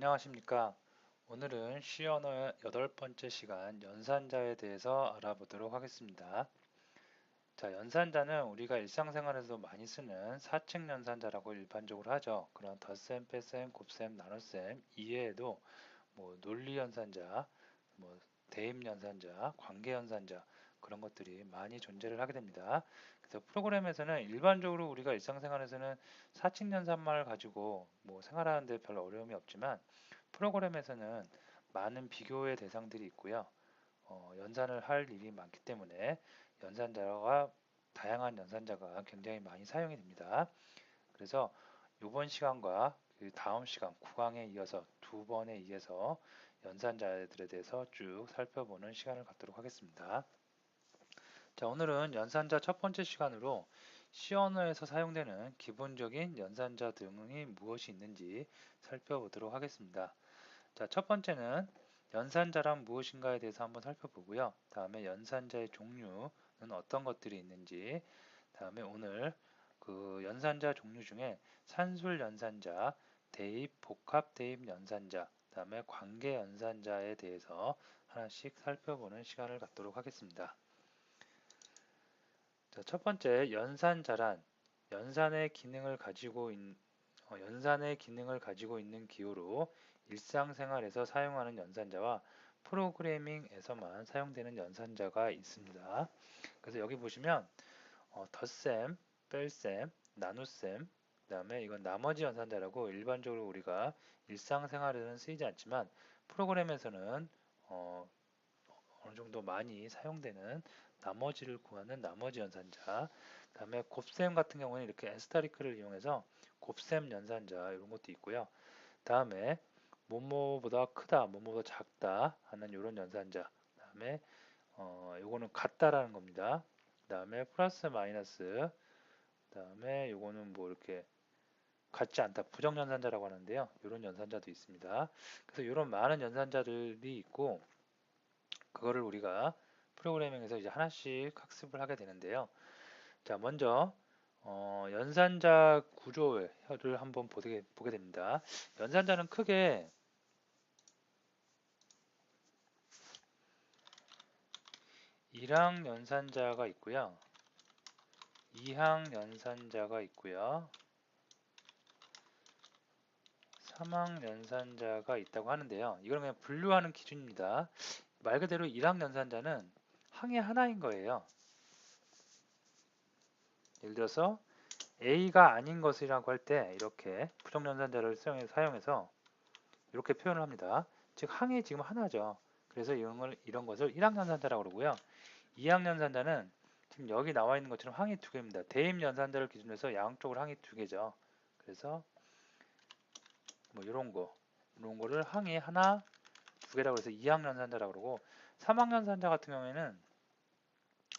안녕하십니까. 오늘은 C 언어의 8번째 시간 연산자에 대해서 알아보도록 하겠습니다. 자, 연산자는 우리가 일상생활에서 많이 쓰는 사칙 연산자라고 일반적으로 하죠. 그런 덧셈, 뺄셈, 곱셈, 나눗셈 이외에도 논리 연산자, 뭐 대입 연산자, 관계 연산자 그런 것들이 많이 존재를 하게 됩니다. 그래서 프로그램에서는 일반적으로 우리가 일상생활에서는 사칙 연산만을 가지고 생활하는데 별 어려움이 없지만 프로그램에서는 많은 비교의 대상들이 있고요. 연산을 할 일이 많기 때문에 연산자가 다양한 연산자가 굉장히 많이 사용이 됩니다. 그래서 이번 시간과 그 다음 시간 9강에 이어서 두 번에 이어서 연산자들에 대해서 쭉 살펴보는 시간을 갖도록 하겠습니다. 자, 오늘은 연산자 첫 번째 시간으로 C 언어에서 사용되는 기본적인 연산자 등이 무엇이 있는지 살펴보도록 하겠습니다. 자, 첫 번째는 연산자란 무엇인가에 대해서 한번 살펴보고요. 다음에 연산자의 종류는 어떤 것들이 있는지, 다음에 오늘 그 연산자 종류 중에 산술 연산자, 대입, 복합 대입 연산자, 다음에 관계 연산자에 대해서 하나씩 살펴보는 시간을 갖도록 하겠습니다. 자, 첫 번째 연산자란 연산의 기능을 가지고 있는 기호로 일상생활에서 사용하는 연산자와 프로그래밍에서만 사용되는 연산자가 있습니다. 그래서 여기 보시면 덧셈, 뺄셈, 나눗셈, 그 다음에 이건 나머지 연산자라고 일반적으로 우리가 일상생활에서는 쓰이지 않지만 프로그램에서는 어, 어느 정도 많이 사용되는 나머지를 구하는 나머지 연산자. 그 다음에 곱셈 같은 경우는 이렇게 애스타리크를 이용해서 곱셈 연산자 이런 것도 있고요. 다음에 뭐뭐보다 크다, 뭐뭐보다 작다 하는 이런 연산자. 다음에 요거는 같다라는 겁니다. 다음에 플러스 마이너스. 다음에 요거는 뭐 이렇게 같지 않다, 부정 연산자라고 하는데요. 이런 연산자도 있습니다. 그래서 이런 많은 연산자들이 있고 그거를 우리가 프로그래밍에서 이제 하나씩 학습을 하게 되는데요. 자, 먼저 연산자 구조를 한번 보게 됩니다. 연산자는 크게 1항 연산자가 있고요. 2항 연산자가 있고요. 3항 연산자가 있다고 하는데요. 이걸 그냥 분류하는 기준입니다. 말 그대로 1항 연산자는 항의 하나인 거예요. 예를 들어서 A가 아닌 것이라고 할 때 이렇게 부정연산자를 사용해서 이렇게 표현을 합니다. 즉 항이 지금 하나죠. 그래서 이런 것을 1항연산자라고 그러고요. 2항연산자는 지금 여기 나와 있는 것처럼 항이 두 개입니다. 대입연산자를 기준으로 해서 양쪽으로 항이 두 개죠. 그래서 이런 거를 항이 하나, 두 개라고 해서 2항연산자라고 그러고 3항연산자 같은 경우에는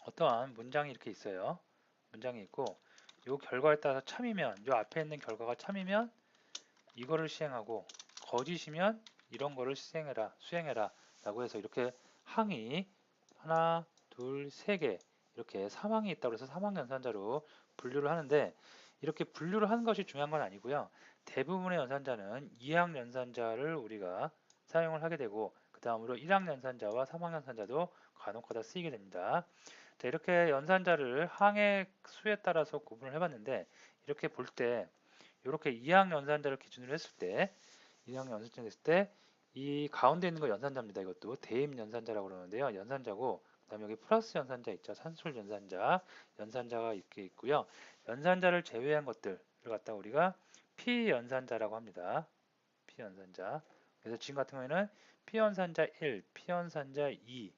어떠한 문장이 이렇게 있어요. 문장이 있고 이 결과에 따라서 참이면 이 앞에 있는 결과가 참이면 이거를 시행하고 거짓이면 이런 거를 수행해라 라고 해서 이렇게 항이 하나, 둘, 세 개 이렇게 3항이 있다고 해서 3항 연산자로 분류를 하는데 이렇게 분류를 하는 것이 중요한 건 아니고요. 대부분의 연산자는 2항 연산자를 우리가 사용을 하게 되고 그 다음으로 1항 연산자와 3항 연산자도 간혹가다 쓰이게 됩니다. 자, 이렇게 연산자를 항의 수에 따라서 구분을 해봤는데 이렇게 볼 때 이렇게 2항 연산자를 기준으로 했을 때 2항 연산자 했을 때 이 가운데 있는 거 연산자입니다. 이것도 대입 연산자라고 그러는데요. 연산자고 그다음에 여기 플러스 연산자 있죠. 산술 연산자가 이렇게 있고요. 연산자를 제외한 것들을 갖다 우리가 피연산자라고 합니다. 피연산자. 그래서 지금 같은 경우에는 피연산자 1, 피연산자 2,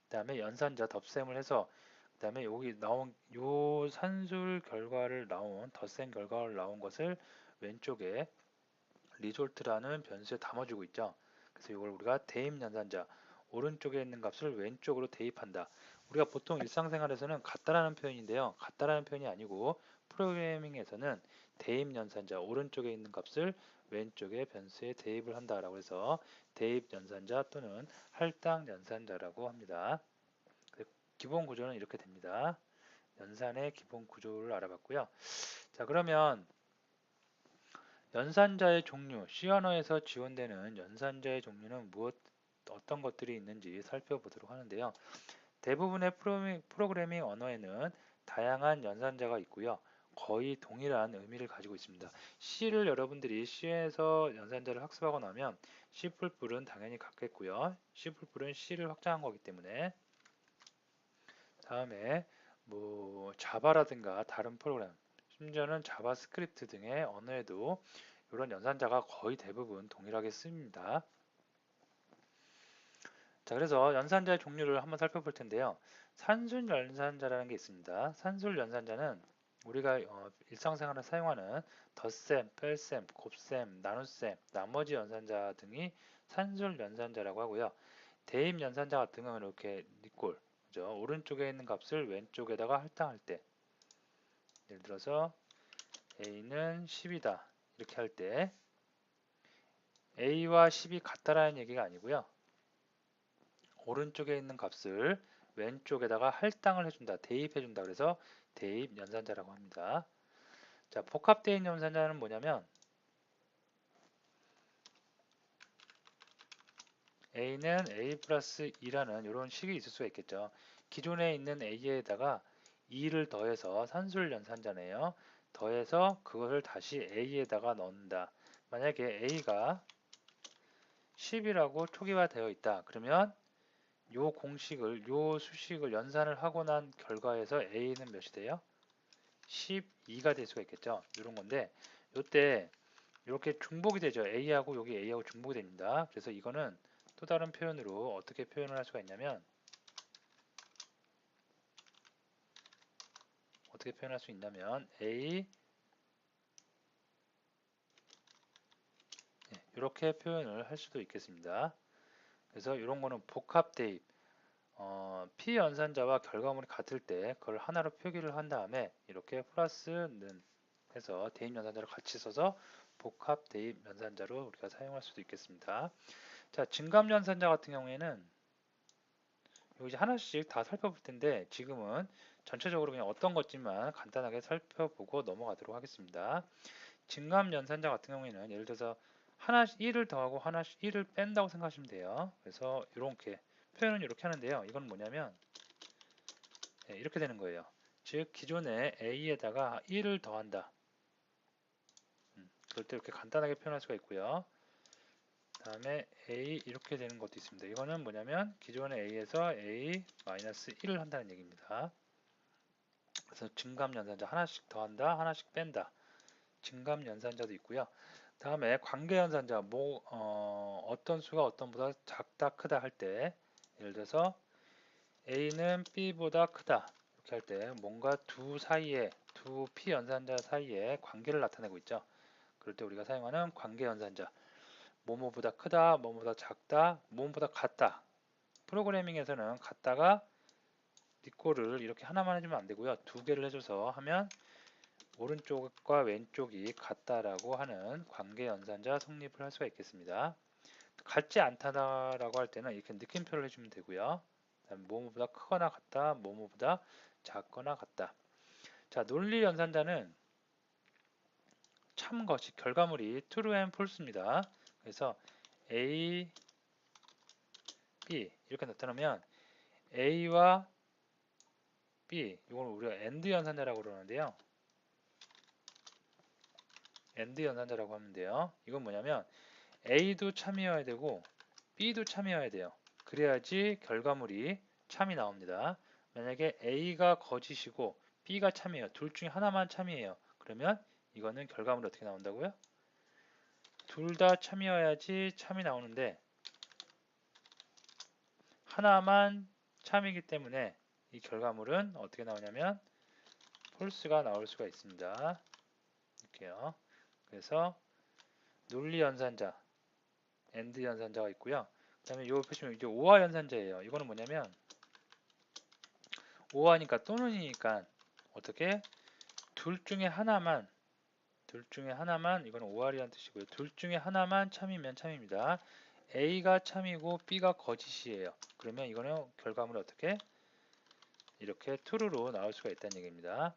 그다음에 연산자 덧셈을 해서 그다음에 여기 나온 요 산술 결과를 나온 덧셈 결과를 나온 것을 왼쪽에 리졸트라는 변수에 담아주고 있죠. 그래서 이걸 우리가 대입 연산자 오른쪽에 있는 값을 왼쪽으로 대입한다. 우리가 보통 일상생활에서는 같다라는 표현인데요. 같다라는 표현이 아니고 프로그래밍에서는 대입 연산자 오른쪽에 있는 값을 왼쪽의 변수에 대입을 한다라고 해서 대입 연산자 또는 할당 연산자라고 합니다. 기본 구조는 이렇게 됩니다. 연산의 기본 구조를 알아봤고요. 자, 그러면 연산자의 종류, C 언어에서 지원되는 연산자의 종류는 어떤 것들이 있는지 살펴보도록 하는데요. 대부분의 프로그래밍 언어에는 다양한 연산자가 있고요. 거의 동일한 의미를 가지고 있습니다. C를 여러분들이 C에서 연산자를 학습하고 나면 C++은 당연히 같겠고요. C++은 C를 확장한 거기 때문에 다음에 뭐 자바라든가 다른 프로그램, 심지어는 자바스크립트 등의 언어에도 이런 연산자가 거의 대부분 동일하게 씁니다. 자, 그래서 연산자의 종류를 한번 살펴볼 텐데요. 산술 연산자라는 게 있습니다. 산술 연산자는 우리가 일상생활에 사용하는 덧셈, 뺄셈, 곱셈, 나눗셈, 나머지 연산자 등이 산술 연산자라고 하고요. 대입 연산자 같은 경우는 이렇게 니꼴, 그죠? 오른쪽에 있는 값을 왼쪽에다가 할당할 때, 예를 들어서 a는 10이다 이렇게 할 때 a와 10이 같다라는 얘기가 아니고요. 오른쪽에 있는 값을 왼쪽에다가 할당을 해준다, 대입해준다. 그래서 대입 연산자라고 합니다. 자, 복합 대입 연산자는 뭐냐면 a는 a 플러스 2라는 이런 식이 있을 수가 있겠죠. 기존에 있는 a에다가 2를 더해서 산술 연산자네요. 더해서 그것을 다시 a에다가 넣는다. 만약에 a가 10이라고 초기화되어 있다. 그러면 요 수식을 연산을 하고 난 결과에서 a는 몇이 돼요? 12가 될 수가 있겠죠. 이런 건데 이때 이렇게 중복이 되죠. a하고 여기 a하고 중복이 됩니다. 그래서 이거는 또 다른 표현으로 어떻게 표현을 할 수가 있냐면 어떻게 표현할 수 있냐면 a 이렇게 표현을 할 수도 있겠습니다. 그래서 이런 거는 복합 대입 피연산자와 결과물이 같을 때 그걸 하나로 표기를 한 다음에 이렇게 플러스는 해서 대입 연산자를 같이 써서 복합 대입 연산자로 우리가 사용할 수도 있겠습니다. 자, 증감 연산자 같은 경우에는 이거 이제 하나씩 다 살펴볼 텐데 지금은 전체적으로 그냥 어떤 것지만 간단하게 살펴보고 넘어가도록 하겠습니다. 증감 연산자 같은 경우에는 예를 들어서 하나씩 1을 더하고 하나씩 1을 뺀다고 생각하시면 돼요. 그래서 이렇게 표현은 이렇게 하는데요. 이건 뭐냐면 이렇게 되는 거예요. 즉 기존의 a에다가 1을 더한다. 그럴 때 이렇게 간단하게 표현할 수가 있고요. 다음에 a 이렇게 되는 것도 있습니다. 이거는 뭐냐면 기존의 a에서 a-1을 한다는 얘기입니다. 그래서 증감 연산자 하나씩 더한다, 하나씩 뺀다. 증감 연산자도 있고요. 다음에 관계 연산자, 어떤 수가 어떤 보다 작다, 크다 할 때, 예를 들어서 a는 b보다 크다 이렇게 할 때 뭔가 두 p 연산자 사이에 관계를 나타내고 있죠. 그럴 때 우리가 사용하는 관계 연산자, 뭐뭐보다 크다, 뭐뭐보다 작다, 뭐뭐보다 같다. 프로그래밍에서는 같다가 니꼴을 이렇게 하나만 해주면 안 되고요. 두 개를 해줘서 하면 오른쪽과 왼쪽이 같다라고 하는 관계 연산자 성립을 할 수가 있겠습니다. 같지 않다라고 할 때는 이렇게 느낌표를 해주면 되고요. 뭐뭐보다 크거나 같다, 뭐뭐보다 작거나 같다. 자, 논리 연산자는 참것이 결과물이 true and false입니다. 그래서 A, B 이렇게 나타나면 A와 B 이걸 우리가 AND 연산자라고 그러는데요. AND 연산자라고 하면 돼요. 이건 뭐냐면 A도 참이어야 되고 B도 참이어야 돼요. 그래야지 결과물이 참이 나옵니다. 만약에 A가 거짓이고 B가 참이에요. 둘 중에 하나만 참이에요. 그러면 이거는 결과물이 어떻게 나온다고요? 둘 다 참이어야지 참이 나오는데 하나만 참이기 때문에 이 결과물은 어떻게 나오냐면 폴스가 나올 수가 있습니다. 이렇게요. 그래서 논리 연산자, AND 연산자가 있고요. 그 다음에 이거 보시면 이제 오화 연산자예요. 이거는 뭐냐면 오화니까 또는이니까 어떻게 둘 중에 하나만 이거는 오할이라는 뜻이고요. 둘 중에 하나만 참이면 참입니다. A가 참이고 B가 거짓이에요. 그러면 이거는 결과물이 어떻게 이렇게 true로 나올 수가 있다는 얘기입니다.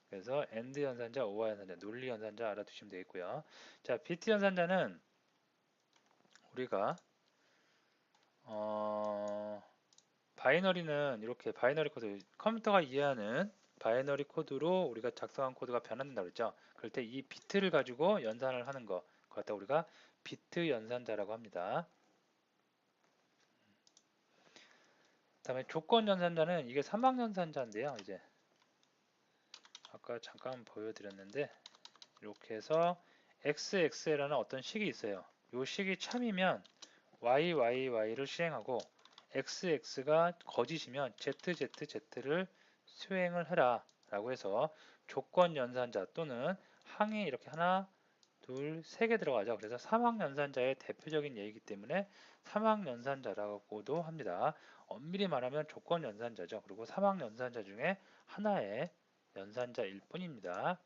그래서 AND 연산자, OR 연산자, 논리 연산자 알아두시면 되겠고요. 자, BT 연산자는 우리가 바이너리는 이렇게 바이너리 코드, 컴퓨터가 이해하는 바이너리 코드로 우리가 작성한 코드가 변환된다 그랬죠. 그럴 때 이 비트를 가지고 연산을 하는 거, 그걸 갖다 우리가 비트 연산자라고 합니다. 그다음에 조건 연산자는 이게 사막 연산자인데요. 이제 아까 잠깐 보여드렸는데 이렇게 해서 XX라는 어떤 식이 있어요. 이 식이 참이면 YYY를 실행하고 XX가 거짓이면 ZZZ를 수행을 해라 라고 해서 조건 연산자 또는 항에 이렇게 하나 둘 세 개 들어가죠. 그래서 사막 연산자의 대표적인 예이기 때문에 사막 연산자라고도 합니다. 엄밀히 말하면 조건 연산자죠. 그리고 사막 연산자 중에 하나의 연산자일 뿐입니다.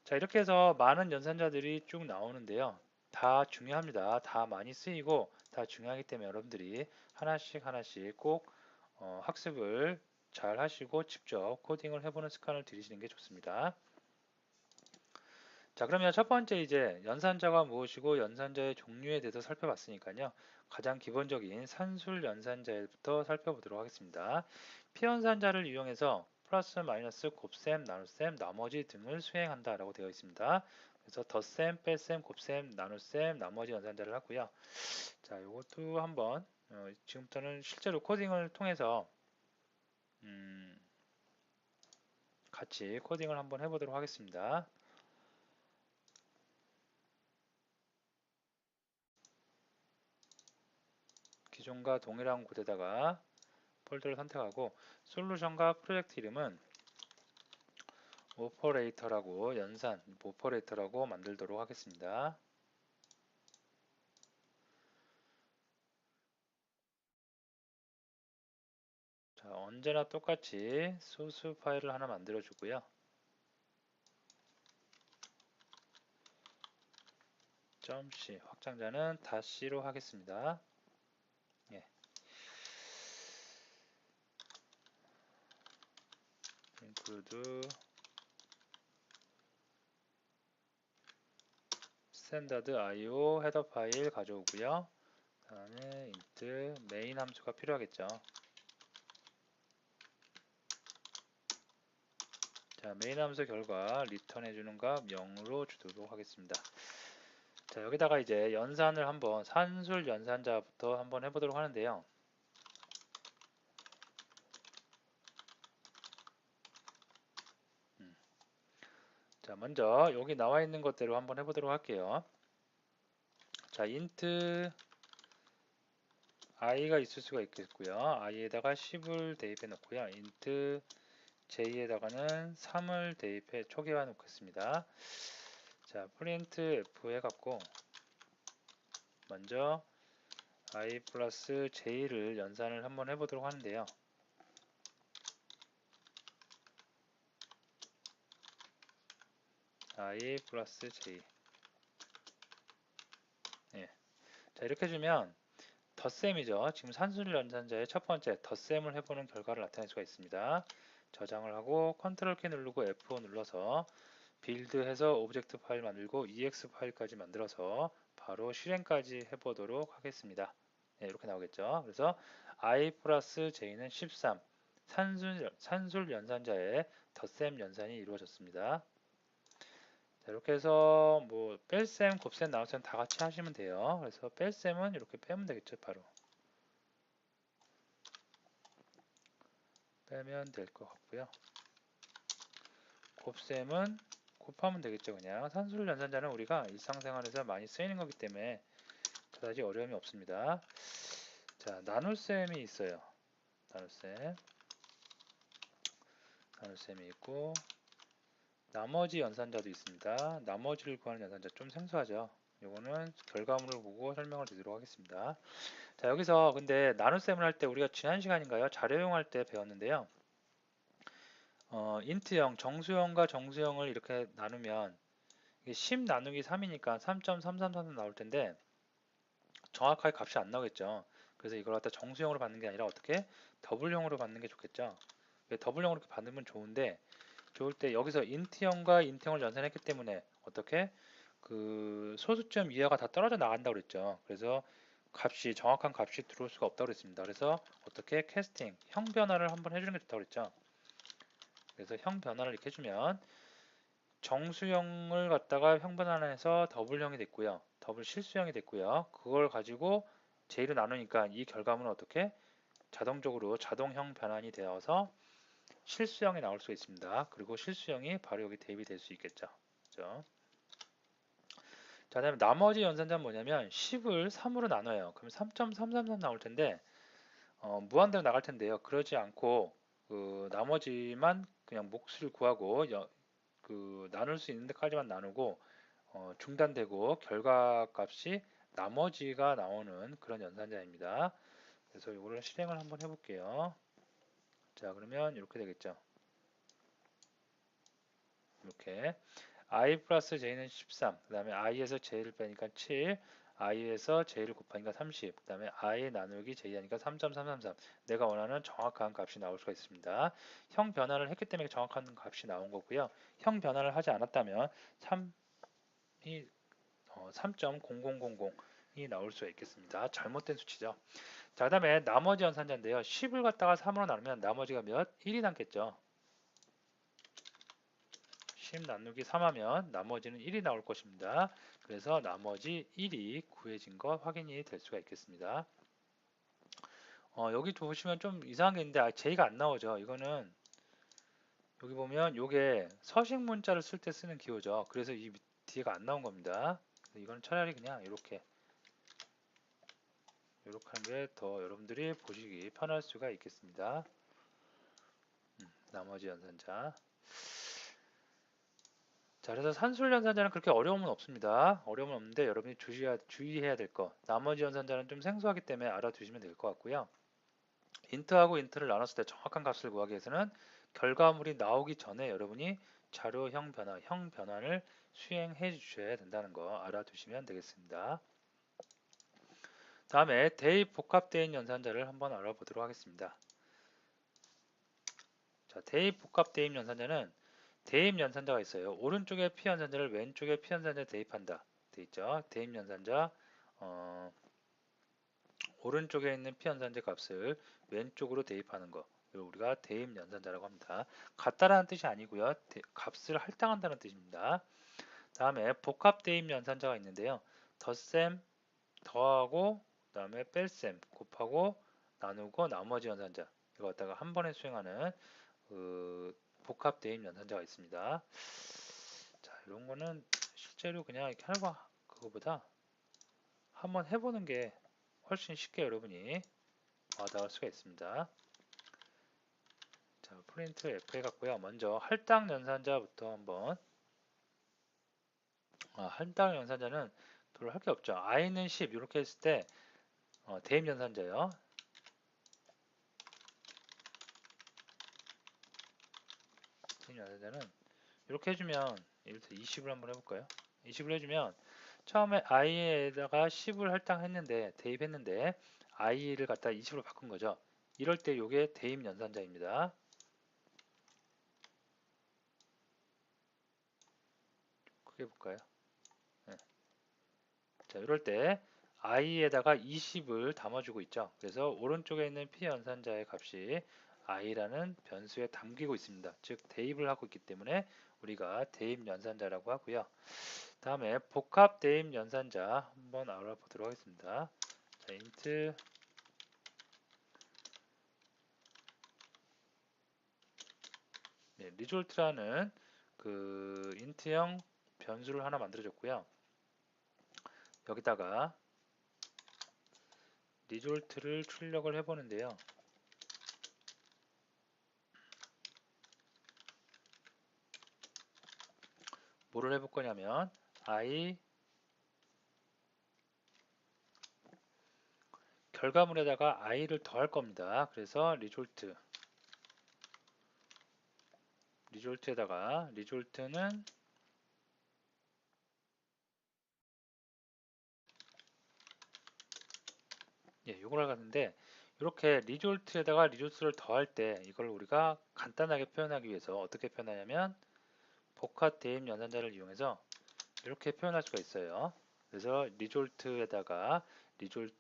자, 이렇게 해서 많은 연산자들이 쭉 나오는데요. 다 중요합니다. 다 많이 쓰이고 다 중요하기 때문에 여러분들이 하나씩 하나씩 꼭 학습을 잘 하시고 직접 코딩을 해보는 습관을 들이시는 게 좋습니다. 자, 그러면 첫 번째 이제 연산자가 무엇이고 연산자의 종류에 대해서 살펴봤으니까요. 가장 기본적인 산술 연산자부터 살펴보도록 하겠습니다. 피연산자를 이용해서 플러스, 마이너스, 곱셈, 나눗셈, 나머지 등을 수행한다 라고 되어 있습니다. 그래서 덧셈, 뺄셈, 곱셈, 나눗셈, 나머지 연산자를 하고요. 자, 이것도 한번 지금부터는 실제로 코딩을 통해서 같이 코딩을 한번 해보도록 하겠습니다. 기존과 동일한 곳에다가 폴더를 선택하고 솔루션과 프로젝트 이름은 오퍼레이터라고 연산 오퍼레이터라고 만들도록 하겠습니다. 자, 언제나 똑같이 소스 파일을 하나 만들어 주고요. .c 확장자는 다시로 하겠습니다. 예. include standard io 헤더 파일 가져오고요. 그 다음에 int main 함수가 필요하겠죠. 자, 메인 함수 결과 리턴 해주는 값 0으로 주도록 하겠습니다. 자, 여기다가 이제 연산을 한번 산술 연산자부터 한번 해보도록 하는데요. 자, 먼저 여기 나와 있는 것대로 한번 해보도록 할게요. 자, int i가 있을 수가 있겠고요. i에다가 10을 대입해 놓고요. int j에다가는 3을 대입해 초기화 놓겠습니다. 자, print f 해갖고 먼저 i 플러스 j를 연산을 한번 해보도록 하는데요. i 플러스 j. 예. 자, 이렇게 해주면 덧셈이죠. 지금 산술 연산자의 첫 번째 덧셈을 해보는 결과를 나타낼 수가 있습니다. 저장을 하고 컨트롤 키 누르고 F5 눌러서 빌드해서 오브젝트 파일 만들고 EX 파일까지 만들어서 바로 실행까지 해보도록 하겠습니다. 네, 이렇게 나오겠죠. 그래서 I 플러스 J는 13 산술 연산자의 덧셈 연산이 이루어졌습니다. 자, 이렇게 해서 뭐 뺄셈, 곱셈, 나눗셈 다 같이 하시면 돼요. 그래서 뺄셈은 이렇게 빼면 되겠죠. 바로 빼면 될 것 같고요. 곱셈은 곱하면 되겠죠. 그냥 산술 연산자는 우리가 일상생활에서 많이 쓰이는 거기 때문에 그다지 어려움이 없습니다. 자, 나눗셈이 있어요. 나눗셈이 있고 나머지 연산자도 있습니다. 나머지를 구하는 연산자 좀 생소하죠. 요거는 결과물을 보고 설명을 드리도록 하겠습니다. 자, 여기서 근데 나눗셈을 할 때 우리가 지난 시간인가요? 자료용 할 때 배웠는데요. 인트형, 정수형과 정수형을 이렇게 나누면 이게 10 나누기 3이니까 3.333 나올 텐데 정확하게 값이 안 나오겠죠. 그래서 이걸 갖다 정수형으로 받는 게 아니라 어떻게 더블형으로 받는 게 좋겠죠. 더블형으로 받으면 좋은데 좋을 때 여기서 인트형과 인트형을 연산했기 때문에 어떻게 그 소수점 이하가 다 떨어져 나간다고 그랬죠. 그래서 값이 정확한 값이 들어올 수가 없다고 그랬습니다. 그래서 어떻게 캐스팅 형 변화를 한번 해주는 게 좋다고 그랬죠. 그래서 형 변화를 이렇게 해주면 정수형을 갖다가 형 변환해서 더블형이 됐고요. 더블 실수형이 됐고요. 그걸 가지고 j 로 나누니까 이 결과물은 어떻게 자동적으로 자동형 변환이 되어서 실수형이 나올 수 있습니다. 그리고 실수형이 바로 여기 대입이 될 수 있겠죠. 그죠? 자, 다음에 나머지 연산자는 뭐냐면 10을 3으로 나눠요. 그럼 3.333 나올 텐데 무한대로 나갈 텐데요. 그러지 않고 그 나머지만 그냥 몫을 구하고 그 나눌 수 있는 데까지만 나누고 중단되고 결과값이 나머지가 나오는 그런 연산자입니다. 그래서 이거를 실행을 한번 해볼게요. 자, 그러면 이렇게 되겠죠. 이렇게 i 플러스 j는 13, 그 다음에 i에서 j를 빼니까 7, i에서 j를 곱하니까 30, 그 다음에 i 나누기 j 하니까 3.333. 내가 원하는 정확한 값이 나올 수가 있습니다. 형 변화를 했기 때문에 정확한 값이 나온 거고요. 형 변화를 하지 않았다면 3이 3.0000이 나올 수가 있겠습니다. 잘못된 수치죠. 자, 그 다음에 나머지 연산자인데요. 10을 갖다가 3으로 나누면 나머지가 몇? 1이 남겠죠. 10 나누기 3 하면 나머지는 1이 나올 것입니다. 그래서 나머지 1이 구해진 거 확인이 될 수가 있겠습니다. 여기 보시면 좀 이상한 게 있는데 J가 안 나오죠. 이거는 여기 보면 이게 서식 문자를 쓸 때 쓰는 기호죠. 그래서 이 뒤에가 안 나온 겁니다. 이건 차라리 그냥 이렇게 하는 게 더 여러분들이 보시기 편할 수가 있겠습니다. 나머지 연산자. 자, 그래서 산술 연산자는 그렇게 어려움은 없습니다. 어려움은 없는데 여러분이 주의해야 될 거. 나머지 연산자는 좀 생소하기 때문에 알아두시면 될 것 같고요. 인트하고 인트를 나눴을 때 정확한 값을 구하기 위해서는 결과물이 나오기 전에 여러분이 자료형 변화, 형 변환을 수행해 주셔야 된다는 거 알아두시면 되겠습니다. 다음에 대입 복합대입 연산자를 한번 알아보도록 하겠습니다. 자, 대입 복합대입 연산자는 대입 연산자가 있어요. 오른쪽에 P 연산자를 왼쪽에 P 연산자에 대입한다. 돼 있죠. 대입 연산자 오른쪽에 있는 P 연산자 값을 왼쪽으로 대입하는 거. 이걸 우리가 대입 연산자라고 합니다. 같다라는 뜻이 아니고요. 값을 할당한다는 뜻입니다. 다음에 복합 대입 연산자가 있는데요. 덧셈 더하고 그다음에 뺄셈 곱하고 나누고 나머지 연산자 이거 갖다가 한 번에 수행하는 그 복합 대입 연산자가 있습니다. 자, 이런 거는 실제로 그냥 이렇게 하는 거 그거보다 한번 해보는 게 훨씬 쉽게 여러분이 와닿을 수가 있습니다. 자, 프린트 F 해갖고요. 먼저 할당 연산자부터 한번 할당 연산자는 별로 할 게 없죠. i는 10 이렇게 했을 때 대입 연산자요. 대입 연산자는 이렇게 해주면 예를 들어 20을 한번 해볼까요? 20을 해주면 처음에 i에다가 10을 할당했는데 대입했는데 i를 갖다 20으로 바꾼 거죠. 이럴 때 이게 대입 연산자입니다. 크게 볼까요? 네. 자, 이럴 때 i에다가 20을 담아주고 있죠. 그래서 오른쪽에 있는 p 연산자의 값이 i라는 변수에 담기고 있습니다. 즉 대입을 하고 있기 때문에 우리가 대입 연산자라고 하고요. 다음에 복합 대입 연산자 한번 알아보도록 하겠습니다. 자, int result라는 그 int형 변수를 하나 만들어줬고요. 여기다가 result를 출력을 해보는데요. 뭐를 해볼 거냐면 i 결과물에다가 i를 더할 겁니다. 그래서 result에다가 result는 이걸 하는데 이렇게 리졸트에다가 리졸트를 더할 때 이걸 우리가 간단하게 표현하기 위해서 어떻게 표현하냐면 복합 대입 연산자를 이용해서 이렇게 표현할 수가 있어요. 그래서 리졸트에다가 리졸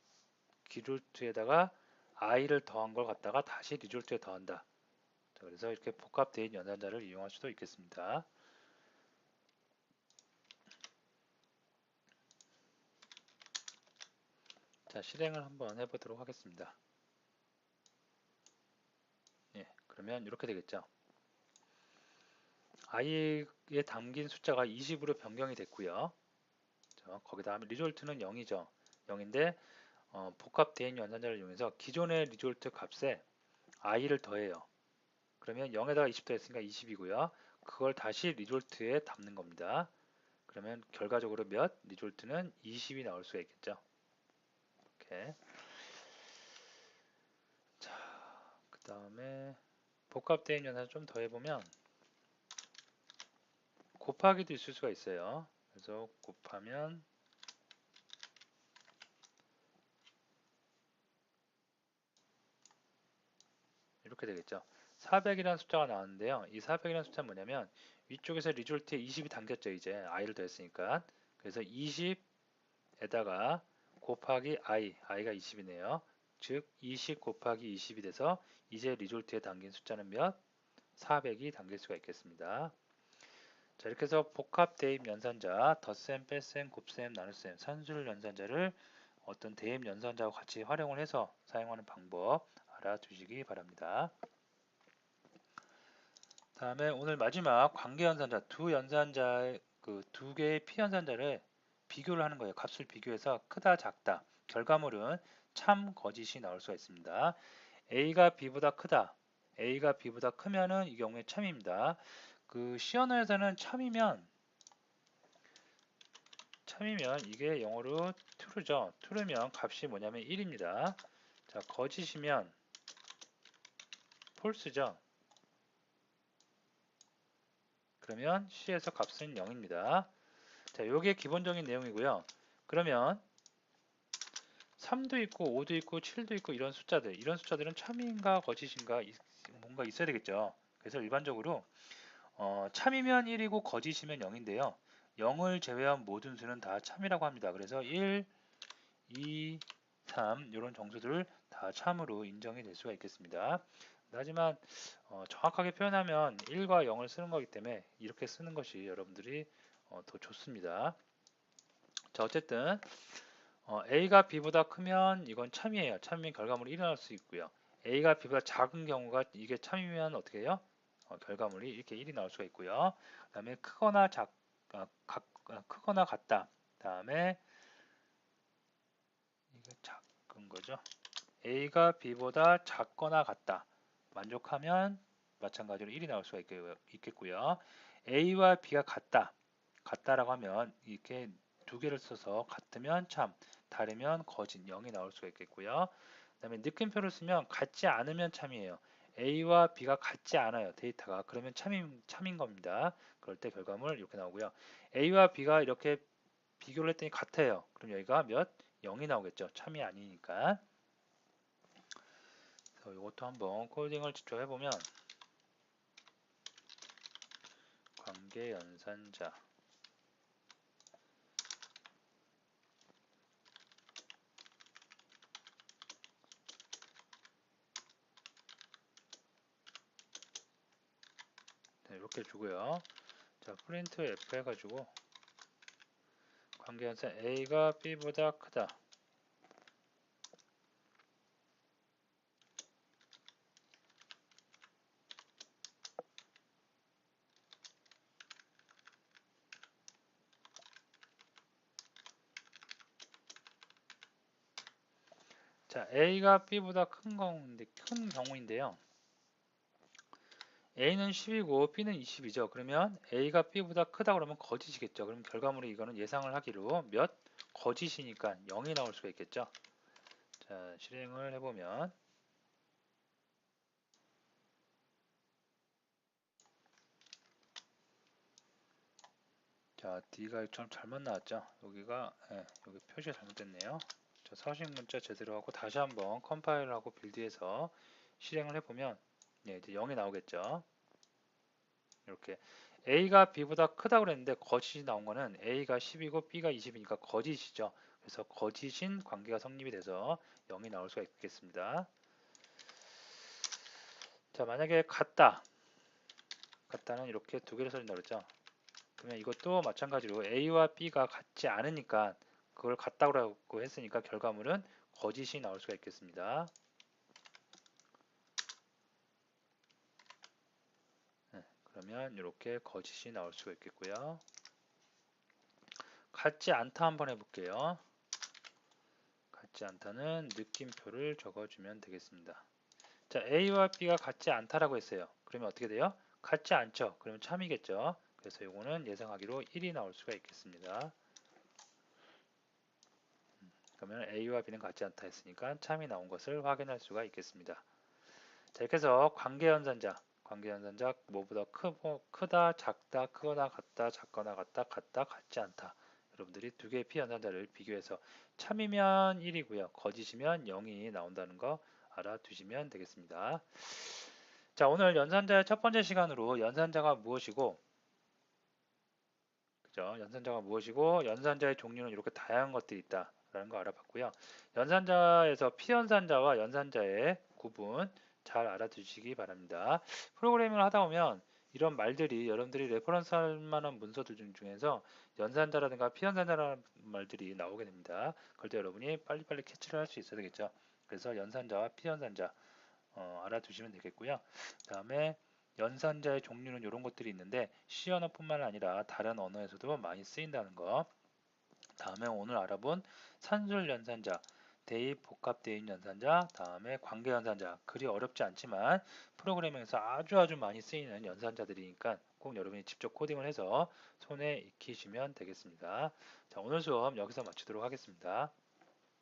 기졸트에다가 i를 더한 걸 갖다가 다시 리졸트에 더한다. 그래서 이렇게 복합 대입 연산자를 이용할 수도 있겠습니다. 자, 실행을 한번 해보도록 하겠습니다. 예, 그러면 이렇게 되겠죠. i에 담긴 숫자가 20으로 변경이 됐고요. 거기다 리졸트는 0이죠. 0인데 복합 대인 연산자를 이용해서 기존의 리졸트 값에 i를 더해요. 그러면 0에다가 20 더했으니까 20이고요. 그걸 다시 리졸트에 담는 겁니다. 그러면 결과적으로 몇? 리졸트는 20이 나올 수가 있겠죠. 이렇게. 자, 그 다음에 복합 대인 연산을 좀 더 해보면 곱하기도 있을 수가 있어요. 그래서 곱하면 이렇게 되겠죠. 400이라는 숫자가 나왔는데요. 이 400이라는 숫자는 뭐냐면 위쪽에서 리졸트에 20이 담겼죠. 이제 i를 더했으니까. 그래서 20에다가 곱하기 i가 20이네요. 즉 20 곱하기 20이 돼서 이제 리졸트에 담긴 숫자는 몇? 400이 담길 수가 있겠습니다. 자, 이렇게 해서 복합 대입 연산자, 덧셈, 뺄셈, 곱셈, 나눗셈, 산술 연산자를 어떤 대입 연산자와 같이 활용을 해서 사용하는 방법 알아두시기 바랍니다. 다음에 오늘 마지막 관계 연산자, 두 연산자의 그 두 개의 피 연산자를 비교를 하는 거예요. 값을 비교해서 크다, 작다. 결과물은 참, 거짓이 나올 수가 있습니다. A가 B보다 크다. A가 B보다 크면은 이 경우에 참입니다. 그 시언어에서는 참이면 이게 영어로 true죠. true면 값이 뭐냐면 1입니다. 자, 거짓이면 false죠. 그러면 C에서 값은 0입니다. 자, 요게 기본적인 내용이고요. 그러면 3도 있고 5도 있고 7도 있고 이런 숫자들은 참인가 거짓인가 뭔가 있어야 되겠죠. 그래서 일반적으로 참이면 1이고 거짓이면 0인데요. 0을 제외한 모든 수는 다 참이라고 합니다. 그래서 1, 2, 3 이런 정수들을 다 참으로 인정이 될 수가 있겠습니다. 하지만 정확하게 표현하면 1과 0을 쓰는 거기 때문에 이렇게 쓰는 것이 여러분들이 더 좋습니다. 자, 어쨌든 A가 B보다 크면 이건 참이에요. 참이면 결과물이 일어날 수 있고요. A가 B보다 작은 경우가 이게 참이면 어떻게 해요? 결과물이 이렇게 1이 나올 수가 있고요. 그 다음에 크거나 같다. 그 다음에 이게 작은 거죠. A가 B보다 작거나 같다. 만족하면 마찬가지로 1이 나올 수가 있겠고요. A와 B가 같다라고 하면 이렇게 두 개를 써서 같으면 참, 다르면 거짓, 0이 나올 수가 있겠고요. 그 다음에 느낌표를 쓰면 같지 않으면 참이에요. A와 B가 같지 않아요. 데이터가. 그러면 참인 겁니다. 그럴 때 결과물 이렇게 나오고요. A와 B가 이렇게 비교를 했더니 같아요. 그럼 여기가 몇? 0이 나오겠죠. 참이 아니니까. 그래서 이것도 한번 코딩을 직접 해보면 관계 연산자 네, 이렇게 주고요. 자, 프린트 F 해가지고 관계 연산 A가 B보다 크다. 자, A가 B보다 큰 경우인데요. A는 10이고 B는 20이죠. 그러면 A가 B보다 크다 그러면 거짓이겠죠. 그럼 결과물이 이거는 예상을 하기로 몇? 거짓이니까 0이 나올 수가 있겠죠. 자, 실행을 해보면 자, D가 좀 잘못 나왔죠. 여기가 여기 표시가 잘못됐네요. 자, 서식 문자 제대로 하고 다시 한번 컴파일하고 빌드해서 실행을 해보면 네, 이제 0이 나오겠죠. 이렇게 A가 B보다 크다고 그랬는데 거짓이 나온 거는 A가 10이고 B가 20이니까 거짓이죠. 그래서 거짓인 관계가 성립이 돼서 0이 나올 수가 있겠습니다. 자, 만약에 같다는 이렇게 두 개를 써준다고 그랬죠. 그러면 이것도 마찬가지로 A와 B가 같지 않으니까 그걸 같다고 했으니까 결과물은 거짓이 나올 수가 있겠습니다. 네, 그러면 이렇게 거짓이 나올 수가 있겠고요. 같지 않다 한번 해볼게요. 같지 않다는 느낌표를 적어주면 되겠습니다. 자, A와 B가 같지 않다라고 했어요. 그러면 어떻게 돼요? 같지 않죠. 그러면 참이겠죠. 그래서 이거는 예상하기로 1이 나올 수가 있겠습니다. 그러면 A와 B는 같지 않다 했으니까 참이 나온 것을 확인할 수가 있겠습니다. 자, 이렇게 해서 관계연산자 뭐보다 크다, 작다, 크거나 같다, 작거나 같다, 같지 않다. 여러분들이 두 개의 피연산자를 비교해서 참이면 1이고요. 거짓이면 0이 나온다는 거 알아두시면 되겠습니다. 자, 오늘 연산자의 첫 번째 시간으로 연산자가 무엇이고, 그죠? 연산자가 무엇이고, 연산자의 종류는 이렇게 다양한 것들이 있다라는 거 알아봤고요. 연산자에서 피연산자와 연산자의 구분 잘 알아두시기 바랍니다. 프로그래밍을 하다 보면 이런 말들이 여러분들이 레퍼런스 할 만한 문서들 중에서 연산자라든가 피연산자라는 말들이 나오게 됩니다. 그럴 때 여러분이 빨리빨리 캐치를 할 수 있어야 되겠죠. 그래서 연산자와 피연산자 알아두시면 되겠고요. 그 다음에 연산자의 종류는 이런 것들이 있는데 C 언어뿐만 아니라 다른 언어에서도 많이 쓰인다는 거. 다음에 오늘 알아본 산술 연산자, 대입 복합 대입 연산자, 다음에 관계 연산자. 그리 어렵지 않지만 프로그래밍에서 아주 많이 쓰이는 연산자들이니까 꼭 여러분이 직접 코딩을 해서 손에 익히시면 되겠습니다. 자, 오늘 수업 여기서 마치도록 하겠습니다.